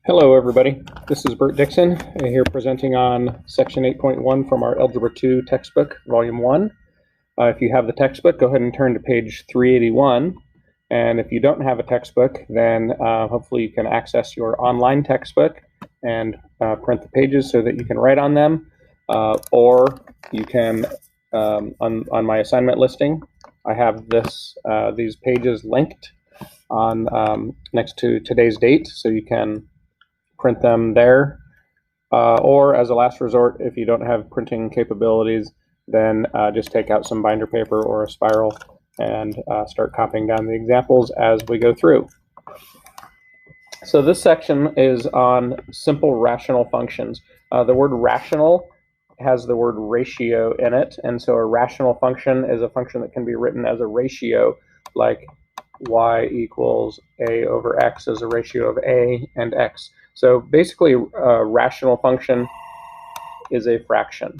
Hello everybody, this is Bert Dixon here presenting on section 8.1 from our Algebra 2 textbook, volume 1. If you have the textbook, go ahead and turn to page 381, and if you don't have a textbook, then hopefully you can access your online textbook and print the pages so that you can write on them, or you can, on my assignment listing, I have these pages linked on next to today's date, so you can print them there, or as a last resort, if you don't have printing capabilities, then just take out some binder paper or a spiral and start copying down the examples as we go through. So this section is on simple rational functions. The word rational has the word ratio in it, and so a rational function is a function that can be written as a ratio, like y equals a over x is a ratio of a and x. So basically, a rational function is a fraction.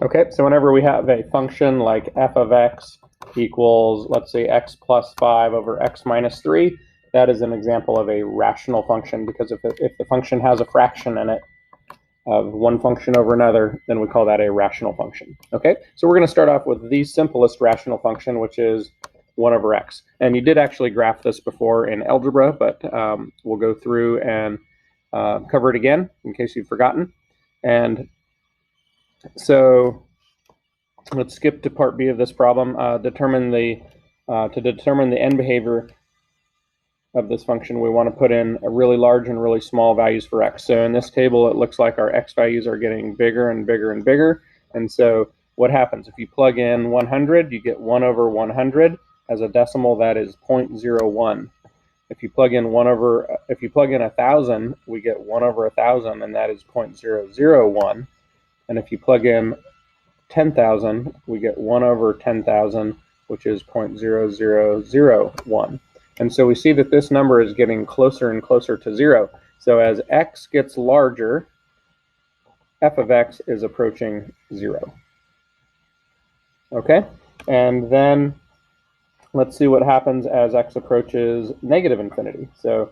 Okay, so whenever we have a function like f of x equals, let's say, x plus 5 over x minus 3, that is an example of a rational function, because if the function has a fraction in it of one function over another, then we call that a rational function. Okay, so we're going to start off with the simplest rational function, which is 1 over x. And you did actually graph this before in algebra, but we'll go through and cover it again in case you've forgotten. And so let's skip to part B of this problem. To determine the end behavior of this function, we want to put in a really large and really small values for x. So in this table, it looks like our x values are getting bigger and bigger and bigger. And so what happens? If you plug in 100, you get 1 over 100. As a decimal, that is 0.01. If you plug in 1,000, we get 1 over 1,000, and that is 0.001. And if you plug in 10,000, we get 1 over 10,000, which is 0.0001. And so we see that this number is getting closer and closer to 0. So as x gets larger, f of x is approaching 0. Okay, and then let's see what happens as x approaches negative infinity. So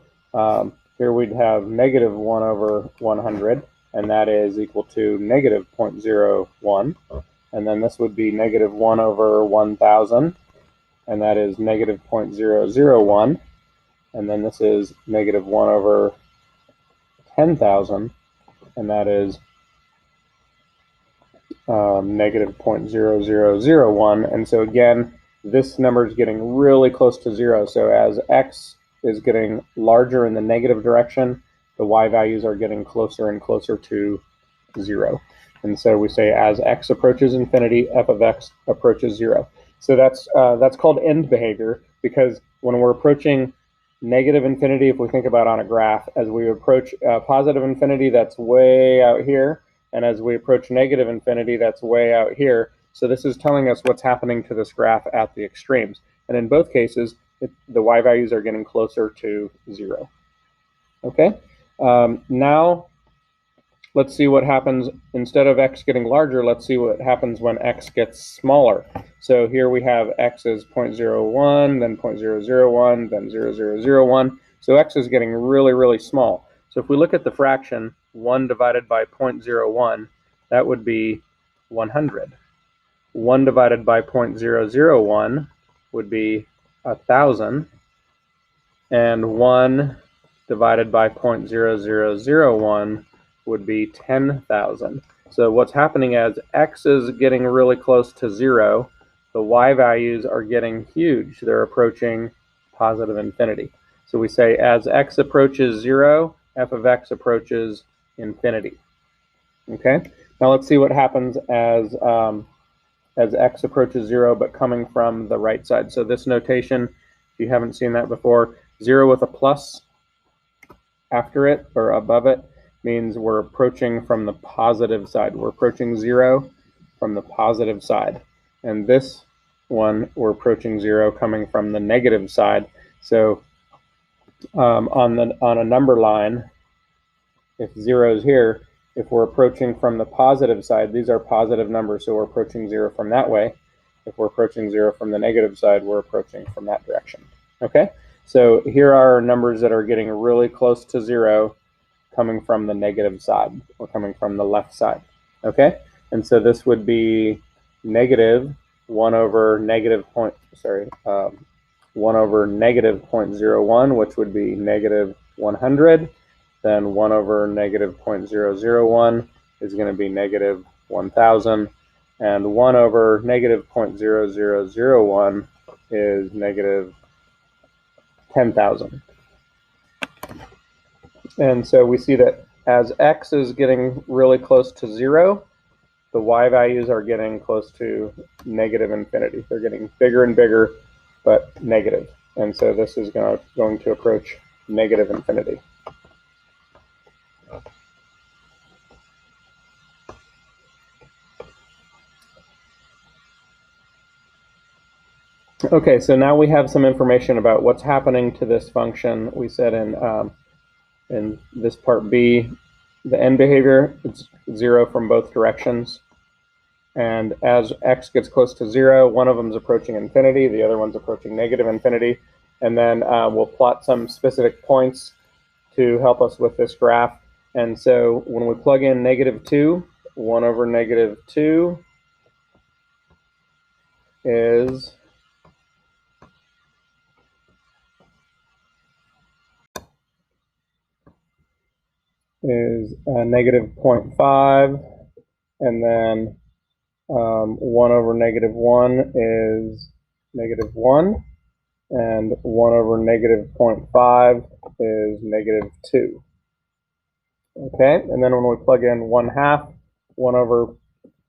here we'd have negative 1 over 100, and that is equal to negative 0.01. And then this would be negative 1 over 1,000, and that is negative 0.001. And then this is negative 1 over 10,000, and that is negative 0.0001. And so again, this number is getting really close to 0. So as x is getting larger in the negative direction, the y values are getting closer and closer to 0. And so we say as x approaches infinity, f of x approaches 0. So that's called end behavior, because when we're approaching negative infinity, if we think about on a graph, as we approach positive infinity, that's way out here. And as we approach negative infinity, that's way out here. So this is telling us what's happening to this graph at the extremes. And in both cases, the y values are getting closer to 0. Okay, now let's see what happens. Instead of x getting larger, let's see what happens when x gets smaller. So here we have x is 0.01, then 0.001, then 0.0001. So x is getting really, really small. So if we look at the fraction 1 divided by 0.01, that would be 100. 1 divided by 0.001 would be 1,000, and 1 divided by 0.0001 would be 10,000. So what's happening as x is getting really close to 0, the y values are getting huge. They're approaching positive infinity. So we say as x approaches 0, f of x approaches infinity. Okay, now let's see what happens as x approaches 0, but coming from the right side. So this notation, if you haven't seen that before, 0 with a plus after it or above it means we're approaching from the positive side. We're approaching 0 from the positive side. And this one, we're approaching 0 coming from the negative side. So on a number line, if 0 is here, if we're approaching from the positive side, these are positive numbers, so we're approaching 0 from that way. If we're approaching 0 from the negative side, we're approaching from that direction. Okay, So here are numbers that are getting really close to 0 coming from the negative side, or coming from the left side. Okay? And so this would be negative 1 over negative 1 over negative 0.01, which would be negative 100. Then 1 over negative 0.001 is going to be negative 1,000. And 1 over negative 0.0001 is negative 10,000. And so we see that as x is getting really close to 0, the y values are getting close to negative infinity. They're getting bigger and bigger, but negative. And so this is going to approach negative infinity. Okay, so now we have some information about what's happening to this function. We said in this part B, the end behavior, it's 0 from both directions. And as x gets close to 0, one of them is approaching infinity, the other one's approaching negative infinity. And then we'll plot some specific points to help us with this graph. And so when we plug in -2, 1 over -2 is -0.5, and then 1 over -1 is -1, and 1 over -0.5 is -2. Okay, and then when we plug in 1/2, 1 over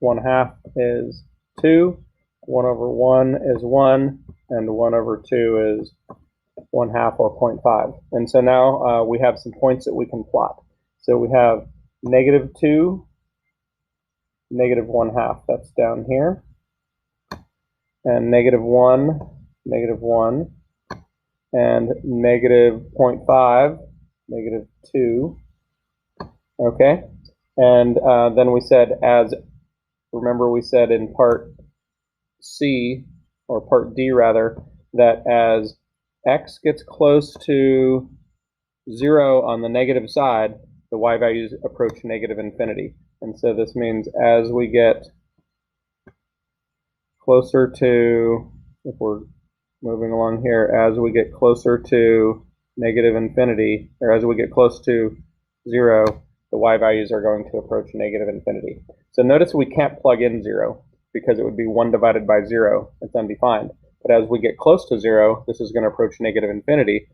1/2 is 2, 1 over 1 is 1, and 1 over 2 is 1/2 or 0.5. And so now we have some points that we can plot. So we have -2, -1/2, that's down here, and -1, -1, and -0.5, -2. Okay, and then we said, remember we said in part C, or part D rather, that as x gets close to 0 on the negative side, the y values approach negative infinity. And so this means as we get closer to, if we're moving along here, as we get closer to negative infinity, or as we get close to 0, the y values are going to approach negative infinity. So notice we can't plug in 0 because it would be 1 divided by 0. It's undefined. But as we get close to 0, this is going to approach negative infinity.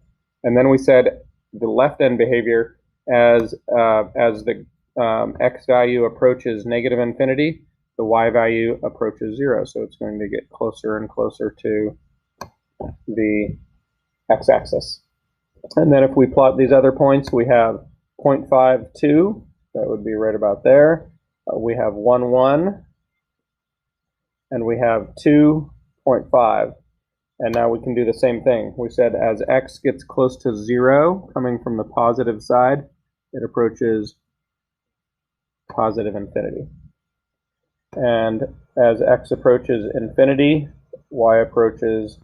And then we said the left end behavior, as the x value approaches negative infinity, the y value approaches 0. So it's going to get closer and closer to the x-axis. And then if we plot these other points, we have 0.52, that would be right about there. We have 1, 1, and we have 2.5. And now we can do the same thing. We said as x gets close to 0, coming from the positive side, it approaches positive infinity. And as x approaches infinity, y approaches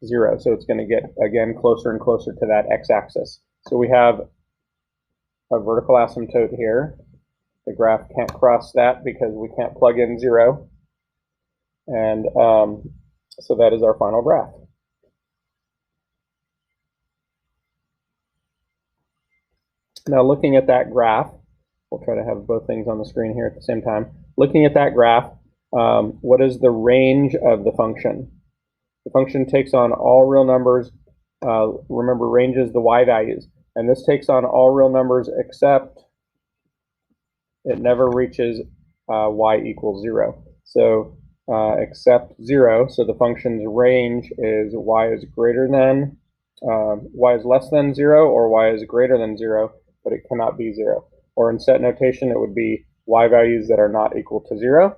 0. So it's going to get, again, closer and closer to that x-axis. So we have a vertical asymptote here. The graph can't cross that because we can't plug in 0. And so that is our final graph. Now looking at that graph, we'll try to have both things on the screen here at the same time. Looking at that graph, what is the range of the function? The function takes on all real numbers. Remember, range is the y values. And this takes on all real numbers except it never reaches y equals 0. So except 0, so the function's range is y is greater than, y is less than 0, or y is greater than 0, but it cannot be 0. Or in set notation, it would be y values that are not equal to 0.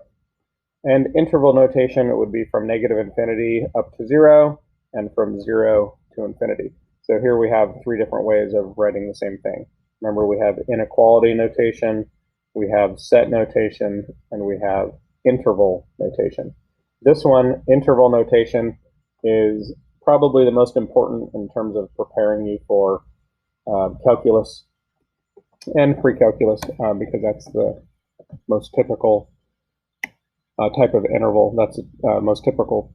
And interval notation, it would be from negative infinity up to 0, and from 0 to infinity. So here we have 3 different ways of writing the same thing. Remember, we have inequality notation, we have set notation, and we have interval notation. This one, interval notation, is probably the most important in terms of preparing you for calculus and pre-calculus, because that's the most typical type of interval. That's the most typical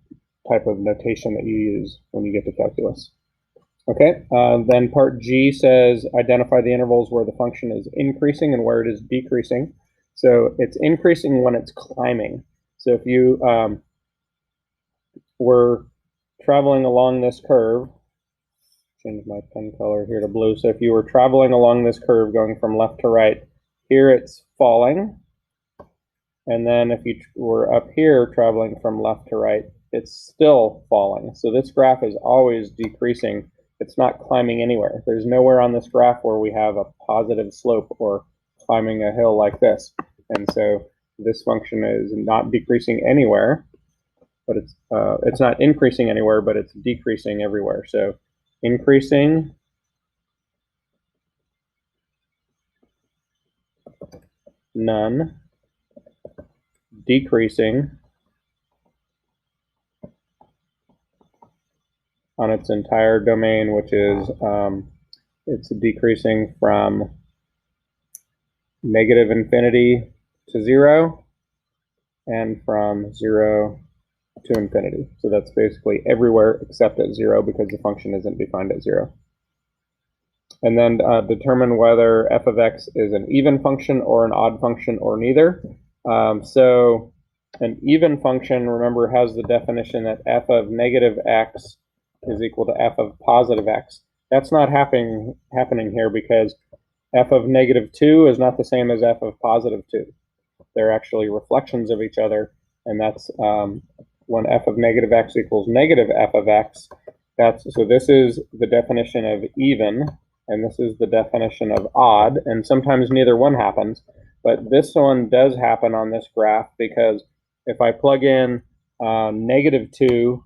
type of notation that you use when you get to calculus. Okay, then part G says identify the intervals where the function is increasing and where it is decreasing. So it's increasing when it's climbing. So if you were traveling along this curve, change my pen color here to blue. So if you were traveling along this curve going from left to right, here it's falling. And then if you were up here traveling from left to right, it's still falling. So this graph is always decreasing. It's not climbing anywhere. There's nowhere on this graph where we have a positive slope or climbing a hill like this. And so this function is not decreasing anywhere, but it's not increasing anywhere, but it's decreasing everywhere. So increasing, none, decreasing on its entire domain, which is it's decreasing from negative infinity to 0 and from 0 to infinity. So that's basically everywhere except at 0 because the function isn't defined at 0. And then determine whether f of x is an even function or an odd function or neither. So an even function, remember, has the definition that f of negative x is equal to f of positive x. That's not happening here because f of negative 2 is not the same as f of positive 2. They're actually reflections of each other, and that's when f of negative x equals negative f of x. So this is the definition of even, and this is the definition of odd, and sometimes neither one happens, but this one does happen on this graph because if I plug in negative 2,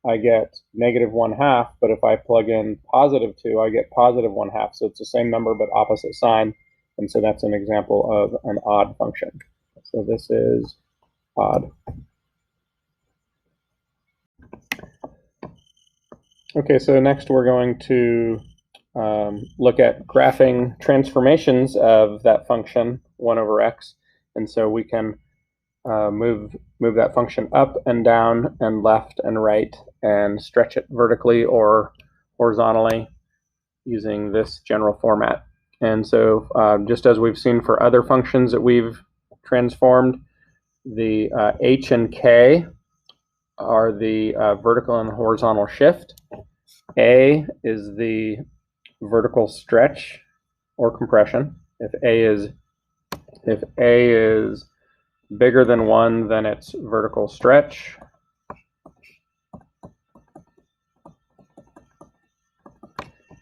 I get negative 1/2, but if I plug in positive 2, I get positive 1/2. So it's the same number but opposite sign, and so that's an example of an odd function. So this is odd. Okay, so next we're going to look at graphing transformations of that function 1 over x, and so we can move that function up and down and left and right and stretch it vertically or horizontally using this general format. And so just as we've seen for other functions that we've transformed, the h and k are the vertical and horizontal shift. A is the vertical stretch or compression. If a is bigger than 1, then it's vertical stretch.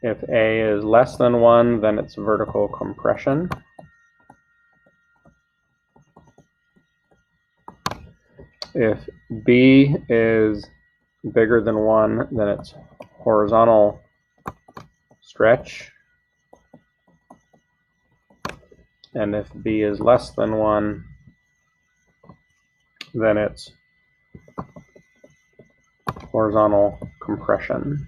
If a is less than 1, then it's vertical compression. If b is bigger than 1, then it's horizontal stretch. And if b is less than 1, then it's horizontal compression.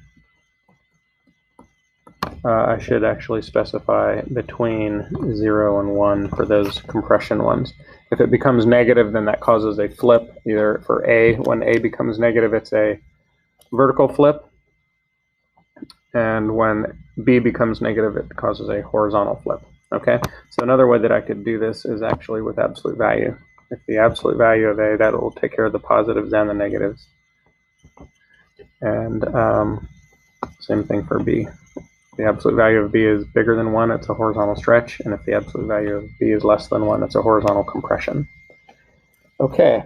I should actually specify between 0 and 1 for those compression ones. If it becomes negative, then that causes a flip. Either for a, when a becomes negative, it's a vertical flip. And when b becomes negative, it causes a horizontal flip. Okay, so another way that I could do this is actually with absolute value. If the absolute value of a, that will take care of the positives and the negatives. And same thing for b. The absolute value of b is bigger than 1, it's a horizontal stretch, and if the absolute value of b is less than 1, it's a horizontal compression. Okay,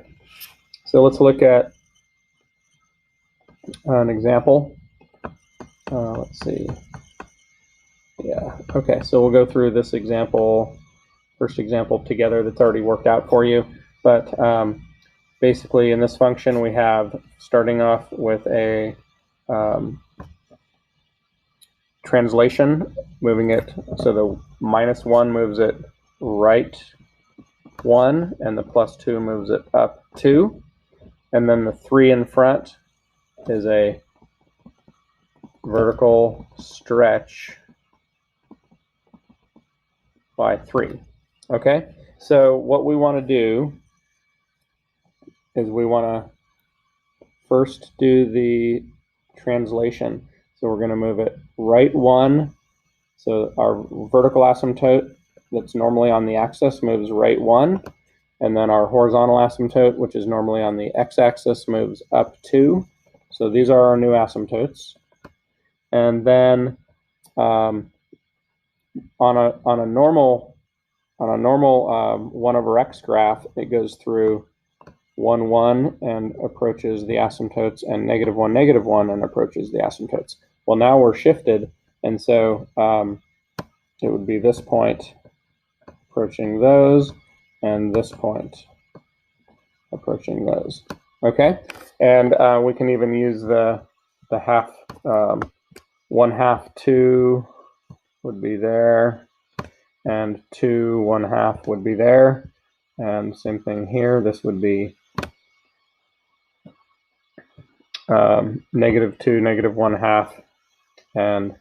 so let's look at an example. Let's see. Yeah, okay, so we'll go through this example, first example together that's already worked out for you. But basically in this function we have, starting off with a translation, moving it, so the -1 moves it right 1, and the +2 moves it up 2, and then the 3 in front is a vertical stretch by 3. Okay, so what we want to do is we want to first do the translation. So we're going to move it right 1. So our vertical asymptote that's normally on the axis moves right 1. And then our horizontal asymptote, which is normally on the x-axis, moves up 2. So these are our new asymptotes. And then on a normal 1 over x graph, it goes through 1, 1 and approaches the asymptotes, and -1, -1 and approaches the asymptotes. Well, now we're shifted, and so it would be this point approaching those, and this point approaching those. Okay, and we can even use the half, 1/2, 2 would be there, and 2, 1/2 would be there, and same thing here. This would be -2, -1/2, and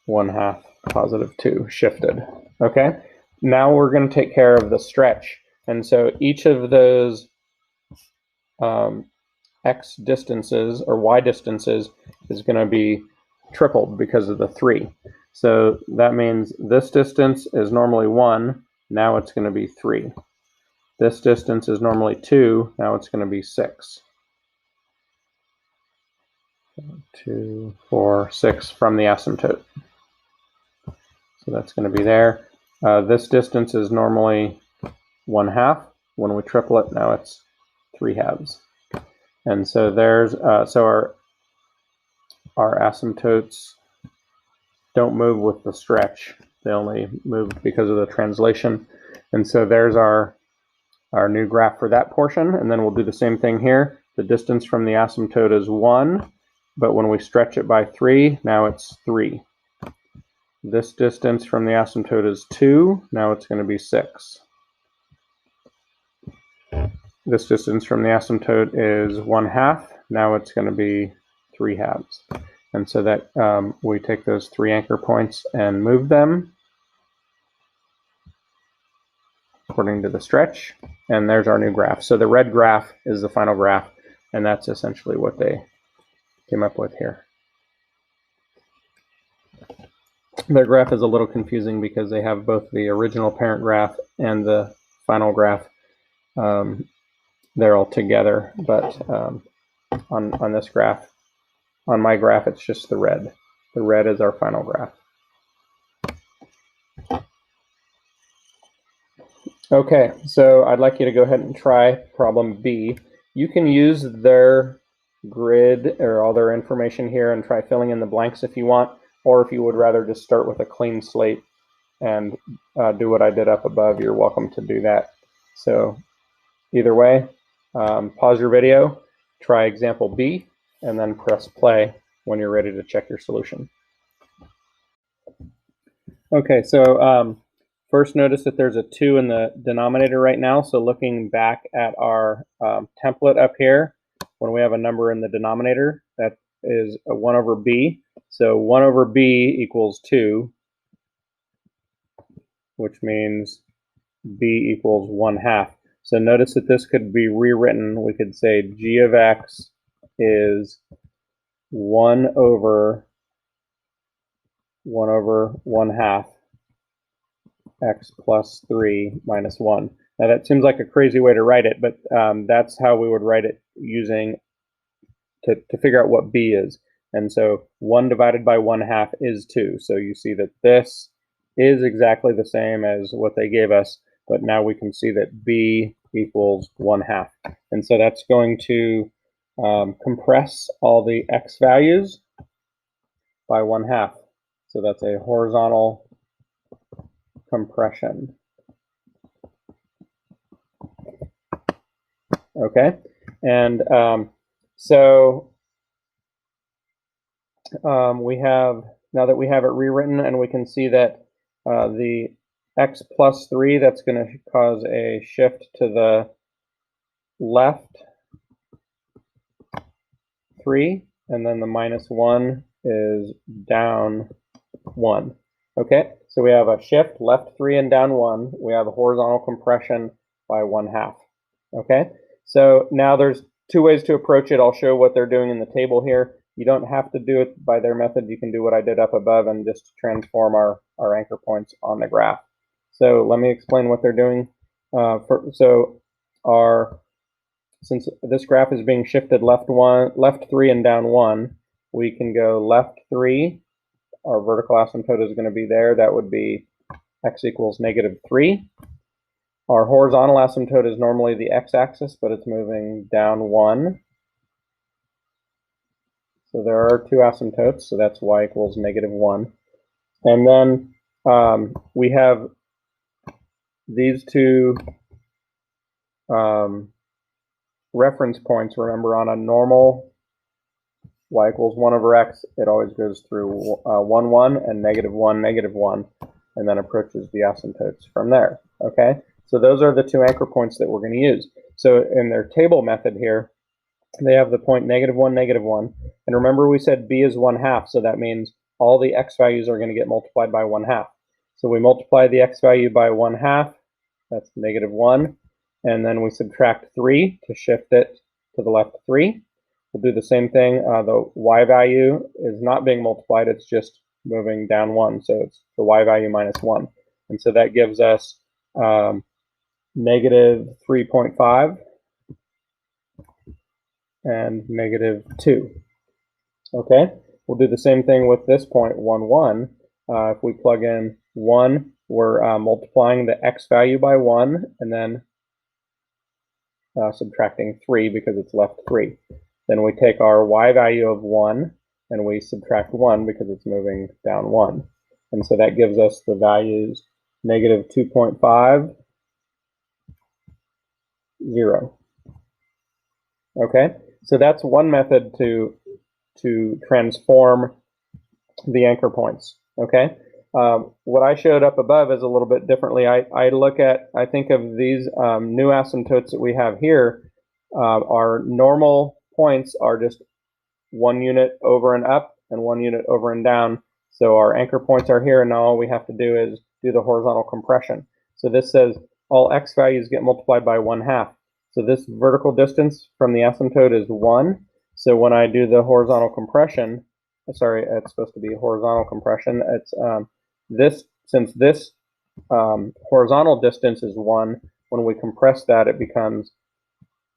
1/2, +2 shifted. Okay, now we're going to take care of the stretch, and so each of those x distances or y distances is going to be tripled because of the 3. So that means this distance is normally 1, now it's going to be 3. This distance is normally 2, now it's going to be 6. 2, 4, 6 from the asymptote. So that's going to be there. This distance is normally 1/2. When we triple it, now it's 3/2. And so there's so our asymptotes don't move with the stretch; they only move because of the translation. And so there's our new graph for that portion. And then we'll do the same thing here. The distance from the asymptote is 1, but when we stretch it by 3, now it's 3. This distance from the asymptote is 2, now it's going to be 6. This distance from the asymptote is 1/2, now it's going to be 3/2. And so that we take those 3 anchor points and move them according to the stretch, and there's our new graph. So the red graph is the final graph, and that's essentially what they came up with here. Their graph is a little confusing because they have both the original parent graph and the final graph. They're all together, but on this graph, on my graph, it's just the red. The red is our final graph. Okay, so I'd like you to go ahead and try problem B. You can use their grid or all their information here and try filling in the blanks if you want, or if you would rather just start with a clean slate and do what I did up above, you're welcome to do that. So either way, pause your video, try example B, and then press play when you're ready to check your solution. Okay, so first notice that there's a 2 in the denominator right now. So looking back at our template up here, when we have a number in the denominator, that is a 1 over b. So 1 over b equals 2, which means b equals 1/2. So notice that this could be rewritten. We could say g of x is 1 over 1/2 x plus 3 minus 1. Now that seems like a crazy way to write it, but that's how we would write it using to figure out what b is. And so 1 divided by 1/2 is 2. So you see that this is exactly the same as what they gave us, but now we can see that b equals 1/2. And so that's going to compress all the x values by 1/2. So that's a horizontal compression. Okay, and so we have, now that we have it rewritten, and we can see that the x plus 3, that's going to cause a shift to the left 3, and then the minus 1 is down 1. Okay, so we have a shift left 3 and down 1. We have a horizontal compression by 1/2. Okay, so now there's two ways to approach it. I'll show what they're doing in the table here. You don't have to do it by their method. You can do what I did up above and just transform our anchor points on the graph. So let me explain what they're doing. Since this graph is being shifted left 3 and down 1, we can go left 3. Our vertical asymptote is going to be there. That would be x equals -3. Our horizontal asymptote is normally the x-axis, but it's moving down 1. So there are two asymptotes, so that's y equals -1. And then we have these two reference points. Remember, on a normal y equals 1 over x, it always goes through 1, 1, and -1, -1, and then approaches the asymptotes from there. Okay, so those are the two anchor points that we're going to use. So in their table method here, they have the point -1, -1, and remember we said b is 1/2, so that means all the x values are going to get multiplied by 1/2. So we multiply the x value by 1/2, that's -1, and then we subtract 3 to shift it to the left 3. We'll do the same thing. The y value is not being multiplied, it's just moving down 1, so it's the y value minus 1. And so that gives us -3.5 and -2. Okay, we'll do the same thing with this point, 1, 1. If we plug in 1, we're multiplying the x value by 1, and then subtracting 3 because it's left 3. Then we take our y value of 1 and we subtract 1 because it's moving down 1. And so that gives us the values -2.5, 0. Okay, so that's one method to transform the anchor points. Okay, what I showed up above is a little bit differently. I think of these new asymptotes that we have here. Our normal points are just 1 unit over and up and 1 unit over and down. So our anchor points are here, and now all we have to do is do the horizontal compression. So this says all x values get multiplied by 1/2. So this vertical distance from the asymptote is 1. So when I do the horizontal compression, sorry, it's supposed to be horizontal compression. It's since this horizontal distance is 1, when we compress that, it becomes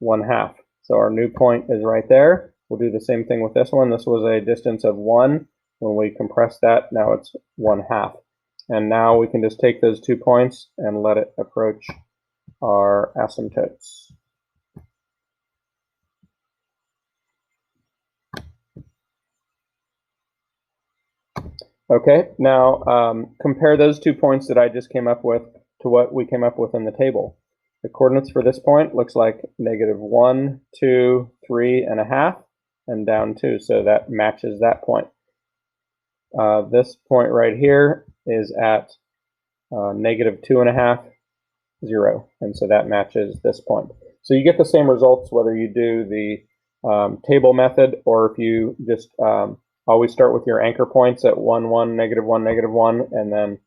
1/2. So our new point is right there. We'll do the same thing with this one. This was a distance of 1. When we compress that, now it's 1/2. And now we can just take those 2 points and let it approach our asymptotes. Okay, now compare those 2 points that I just came up with to what we came up with in the table. The coordinates for this point looks like -1, 2, 3.5, and down 2, so that matches that point. This point right here is at -2.5, 0, and so that matches this point. So you get the same results whether you do the table method or if you just always start with your anchor points at 1, 1, -1, -1, and then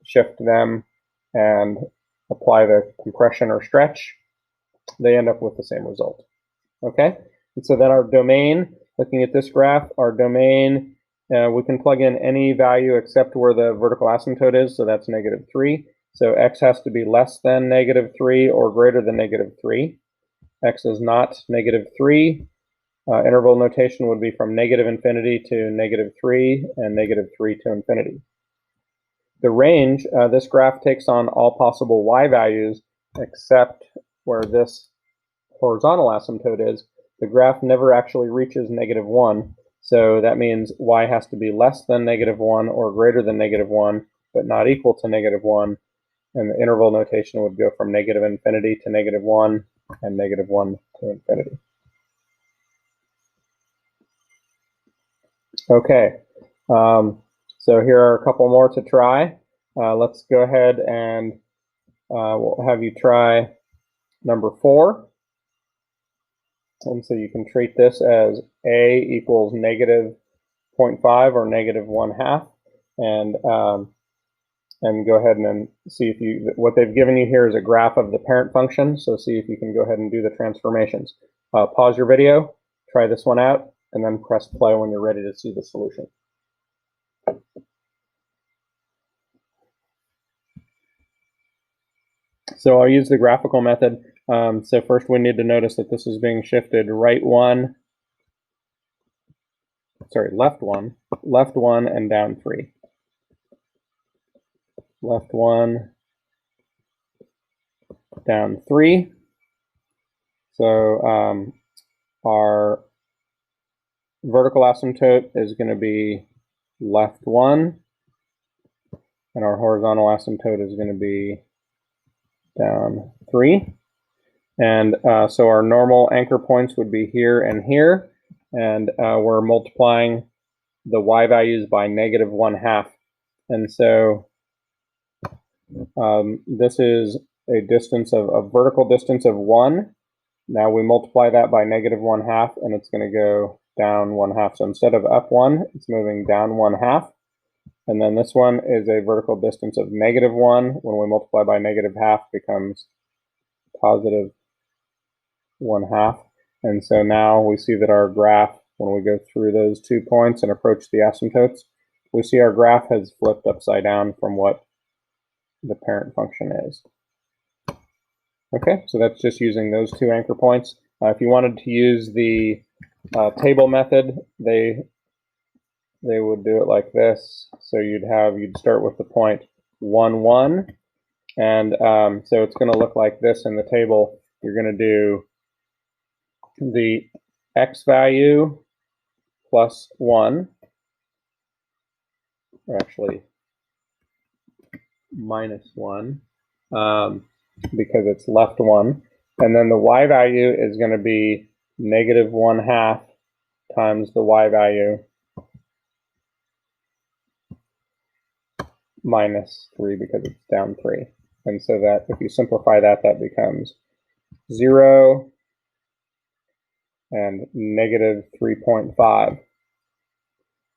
shift them and apply the compression or stretch. They end up with the same result. Okay, and so then our domain, looking at this graph, our domain, we can plug in any value except where the vertical asymptote is, so that's -3. So x has to be less than -3 or greater than -3. X is not -3. Interval notation would be from -infinity to -3 and -3 to infinity. The range, this graph takes on all possible y values except where this horizontal asymptote is. The graph never actually reaches -1, so that means y has to be less than -1 or greater than -1, but not equal to -1, and the interval notation would go from -infinity to -1 and -1 to infinity. Okay, so here are a couple more to try. Let's go ahead and we'll have you try number 4. And so you can treat this as a equals 0.5 or negative 1/2, and go ahead and then see if you, what they've given you here is a graph of the parent function, so see if you can go ahead and do the transformations. Pause your video, try this one out, and then press play when you're ready to see the solution. So I'll use the graphical method. So first we need to notice that this is being shifted left one, and down 3. Left 1, down 3. So our vertical asymptote is going to be left 1, and our horizontal asymptote is going to be down 3. And so our normal anchor points would be here and here, and we're multiplying the y values by negative 1/2. And so this is a distance of a vertical distance of 1. Now we multiply that by negative 1/2, and it's going to go down 1/2. So instead of up 1, it's moving down 1/2. And then this one is a vertical distance of negative 1. When we multiply by negative 1/2, becomes positive 1/2. And so now we see that our graph, when we go through those 2 points and approach the asymptotes, we see our graph has flipped upside down from what the parent function is. Okay, so that's just using those 2 anchor points. If you wanted to use the table method, they would do it like this. So you'd start with the point 1, 1, and so it's going to look like this in the table. You're going to do the x value plus 1, or actually minus 1, because it's left 1, and then the y value is going to be negative 1/2 times the y value minus 3, because it's down 3. And so that, if you simplify that, that becomes 0 and negative 3.5.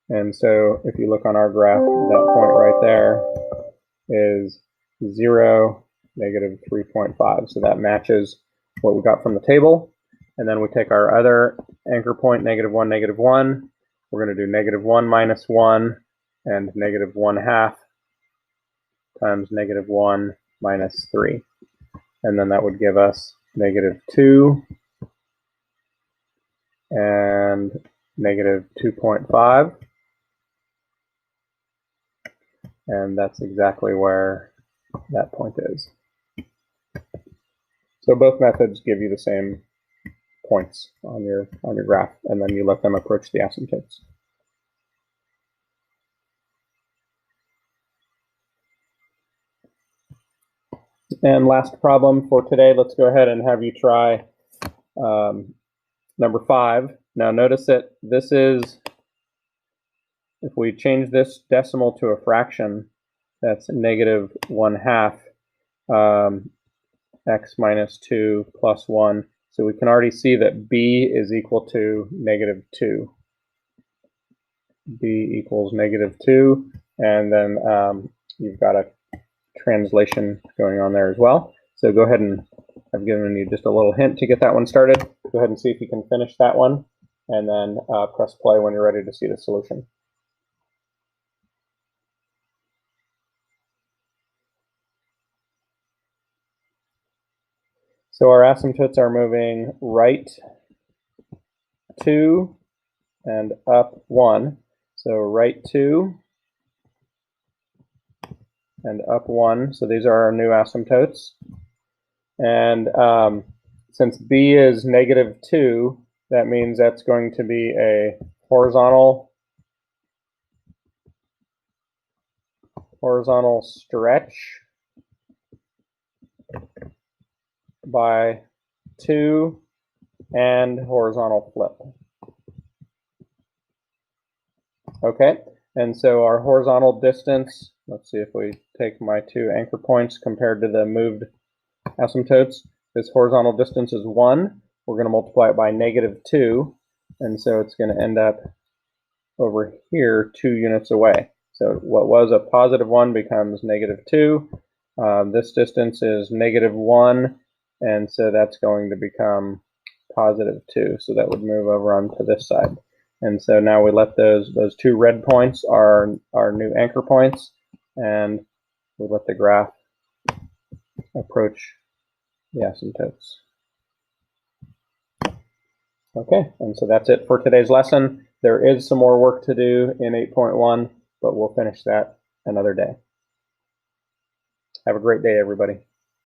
And so if you look on our graph, that point right there is 0, negative 3.5. So that matches what we got from the table. And then we take our other anchor point, negative 1, negative 1. We're going to do negative 1 minus 1 and negative 1/2 times negative 1 minus 3. And then that would give us negative 2 and negative 2.5. And that's exactly where that point is. So both methods give you the same points on your graph, and then you let them approach the asymptotes. And last problem for today, let's go ahead and have you try number 5. Now notice that this is, if we change this decimal to a fraction, that's negative 1/2 x minus 2 plus 1. So we can already see that b is equal to negative 2. b equals negative 2, and then you've got a translation going on there as well. So go ahead, and I've given you just a little hint to get that one started. Go ahead and see if you can finish that one, and then press play when you're ready to see the solution. So our asymptotes are moving right 2 and up 1. So right 2 and up 1. So these are our new asymptotes. And since b is negative 2, that means that's going to be a horizontal stretch by 2 and horizontal flip. Okay, and so our horizontal distance, let's see if we take my 2 anchor points compared to the moved asymptotes. This horizontal distance is 1. We're going to multiply it by negative 2, and so it's going to end up over here 2 units away. So what was a positive 1 becomes -2. This distance is -1, and so that's going to become +2. So that would move over onto this side. And so now we let those 2 red points are our new anchor points, and we let the graph approach the asymptotes. Okay, and so that's it for today's lesson. There is some more work to do in 8.1, but we'll finish that another day. Have a great day, everybody.